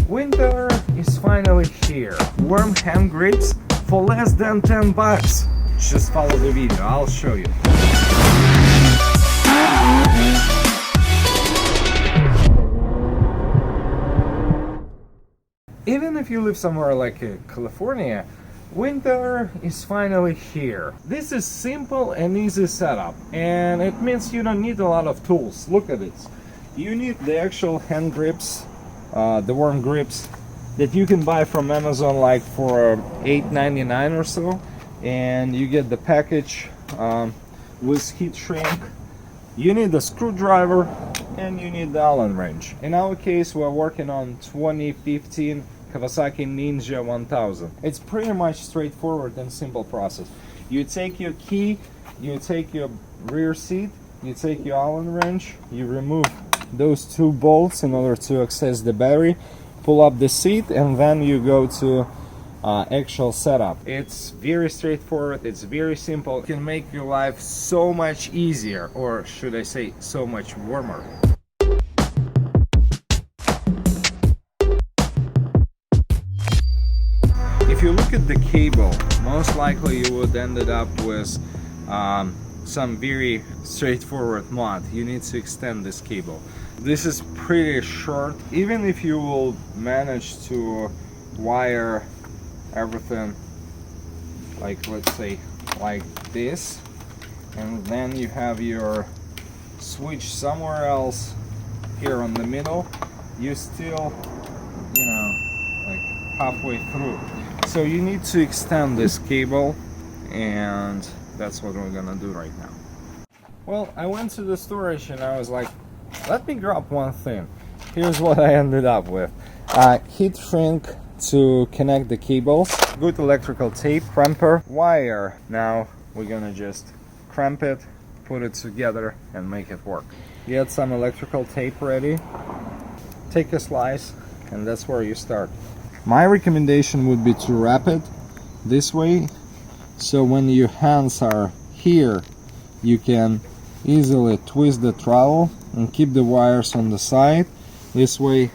Winter is finally here. Warm hand grips for less than 10 bucks. Just follow the video, I'll show you. Even if you live somewhere like California, winter is finally here. This is simple and easy setup, and it means you don't need a lot of tools. Look at this. You need the actual hand grips, the warm grips that you can buy from Amazon like for $8.99 or so, and you get the package with heat shrink. You need a screwdriver and you need the Allen wrench. In our case, we're working on 2015 Kawasaki Ninja 1000. It's pretty much straightforward and simple process. You take your key, you take your rear seat, you take your Allen wrench, you remove those two bolts in order to access the battery, pull up the seat, and then you go to actual setup. It's very straightforward, it's very simple. It can make your life so much easier, or should I say so much warmer. If you look at the cable, most likely you would end up with some very straightforward mod. You need to extend this cable. This is pretty short. Even if you will manage to wire everything like, let's say, like this, and then you have your switch somewhere else here on the middle, you still, you know, like halfway through. So you need to extend this cable, and that's what we're gonna do right now. Well, I went to the storage and I was like, let me grab one thing. Here's what I ended up with. Heat shrink to connect the cables, good electrical tape, crimper, wire. Now we're gonna just crimp it, put it together and make it work. Get some electrical tape ready, take a slice, and that's where you start. My recommendation would be to wrap it this way, so when your hands are here, you can easily twist the trowel and keep the wires on the side. This way,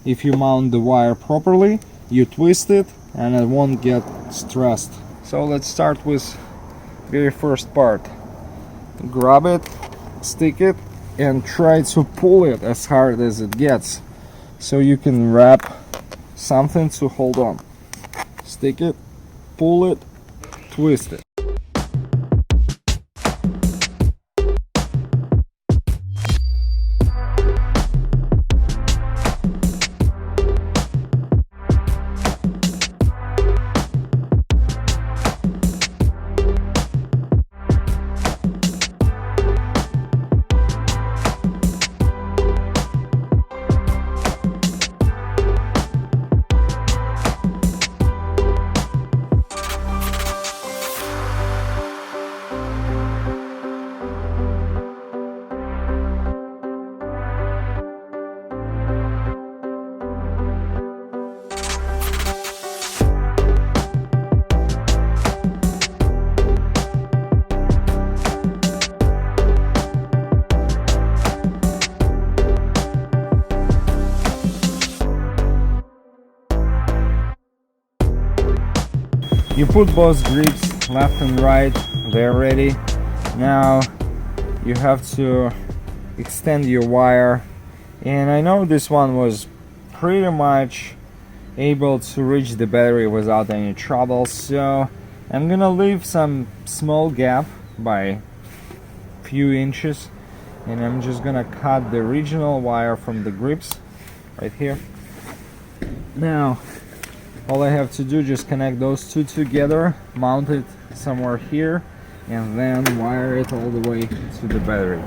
if you mount the wire properly, you twist it and it won't get stressed. So let's start with very first part. Grab it, stick it, and try to pull it as hard as it gets, so you can wrap something to hold on. Stick it, pull it, twist it. You put both grips left and right, they're ready. Now you have to extend your wire, and I know this one was pretty much able to reach the battery without any trouble, so I'm gonna leave some small gap by few inches, and I'm just gonna cut the original wire from the grips right here. Now all I have to do is just connect those two together, mount it somewhere here, and then wire it all the way to the battery.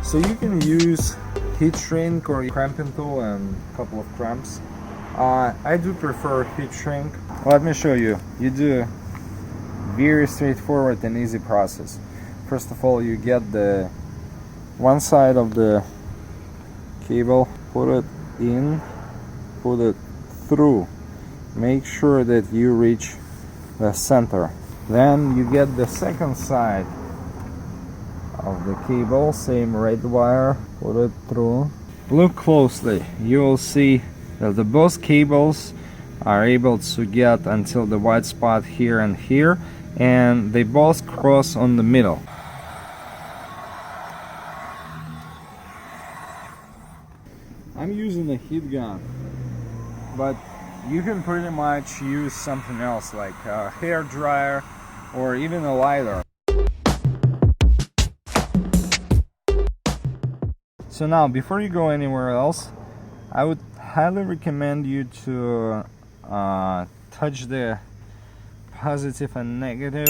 So you can use heat shrink or cramping tool and a couple of clamps. I do prefer heat shrink. Let me show you. You do very straightforward and easy process. First of all, you get the one side of the cable, put it in, put it through. Make sure that you reach the center. Then you get the second side of the cable, same red wire, put it through. Look closely, you will see that the both cables are able to get until the white spot here and here, and they both cross on the middle. I'm using a heat gun, but you can pretty much use something else like a hair dryer or even a lighter. So now, before you go anywhere else, I would highly recommend you to touch the positive and negative.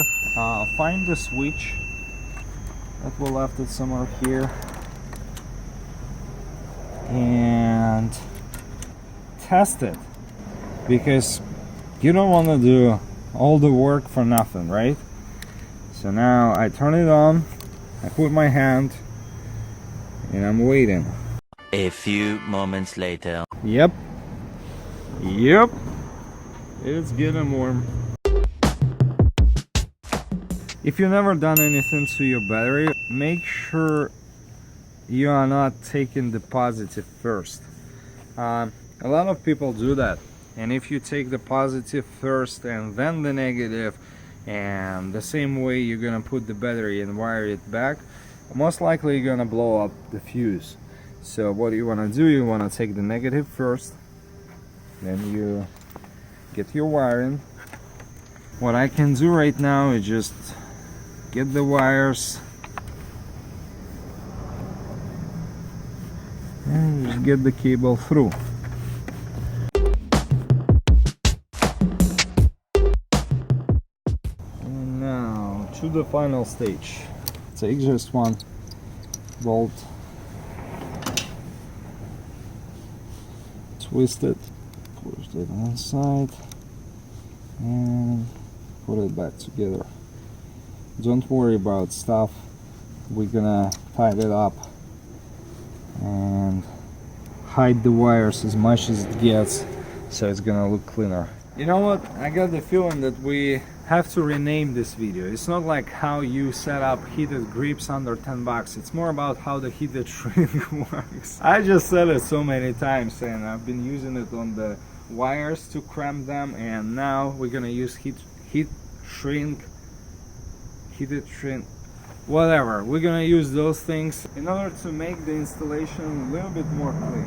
Find the switch that we left it somewhere here and test it, because you don't want to do all the work for nothing, right? So now I turn it on, I put my hand, and I'm waiting. A few moments later. Yep, it's getting warm. If you've never done anything to your battery, make sure you are not taking the positive first. A lot of people do that, and if you take the positive first and then the negative, and the same way you're gonna put the battery and wire it back, most likely you're gonna blow up the fuse. So what you want to do, you want to take the negative first, then you get your wiring. What I can do right now is just get the wires and just get the cable through. And now to the final stage. Take just one bolt, twist it, push it inside, and put it back together. Don't worry about stuff, we're gonna tighten it up and hide the wires as much as it gets, so it's gonna look cleaner. You know what, I got the feeling that we have to rename this video. It's not like how you set up heated grips under 10 bucks. It's more about how the heated shrink works. I just said it so many times, and I've been using it on the wires to cramp them, and now we're gonna use heated shrink, whatever. We're gonna use those things in order to make the installation a little bit more clean.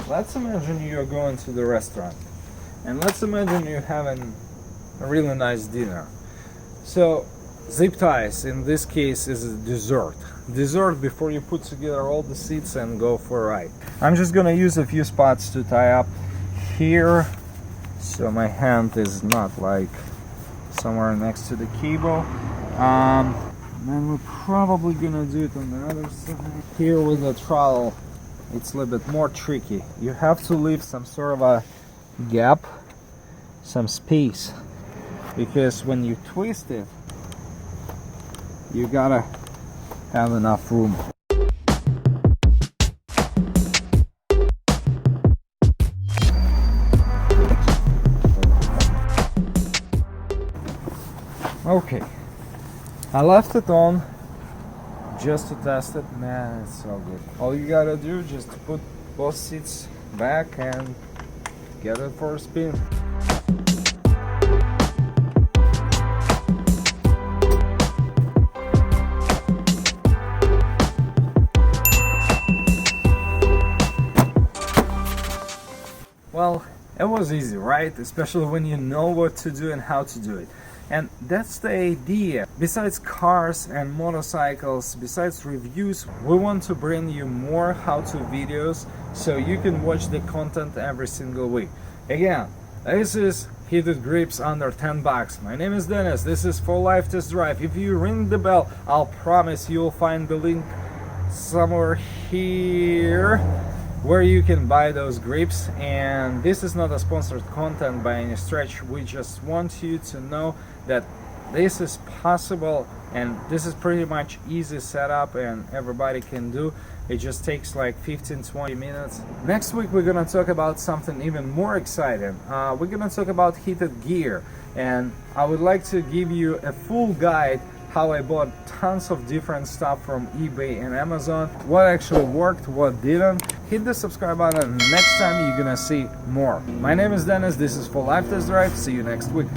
Let's imagine you're going to the restaurant, and let's imagine you're having a really nice dinner. So zip ties in this case is a dessert before you put together all the seats and go for a ride. I'm just gonna use a few spots to tie up here so my hand is not like somewhere next to the cable. And we're probably gonna do it on the other side. Here with the trowel, it's a little bit more tricky. You have to leave some sort of a gap, some space, because when you twist it, you gotta have enough room. Okay, I left it on just to test it. Man, it's so good. All you gotta do is just put both seats back and get it for a spin. Well, it was easy, right? Especially when you know what to do and how to do it. And that's the idea. Besides cars and motorcycles, besides reviews, we want to bring you more how-to videos so you can watch the content every single week. Again, This is heated grips under 10 bucks. My name is Dennis. This is For Life Test Drive. If you ring the bell, I'll promise you'll find the link somewhere here where you can buy those grips. And this is not a sponsored content by any stretch. We just want you to know that this is possible, and this is pretty much easy setup and everybody can do. It just takes like 15-20 minutes. Next week we're gonna talk about something even more exciting. We're gonna talk about heated gear, and I would like to give you a full guide how I bought tons of different stuff from eBay and Amazon, what actually worked, what didn't. Hit the subscribe button, and next time you're gonna see more. My name is Dennis, this is For Life Test Drive. See you next week.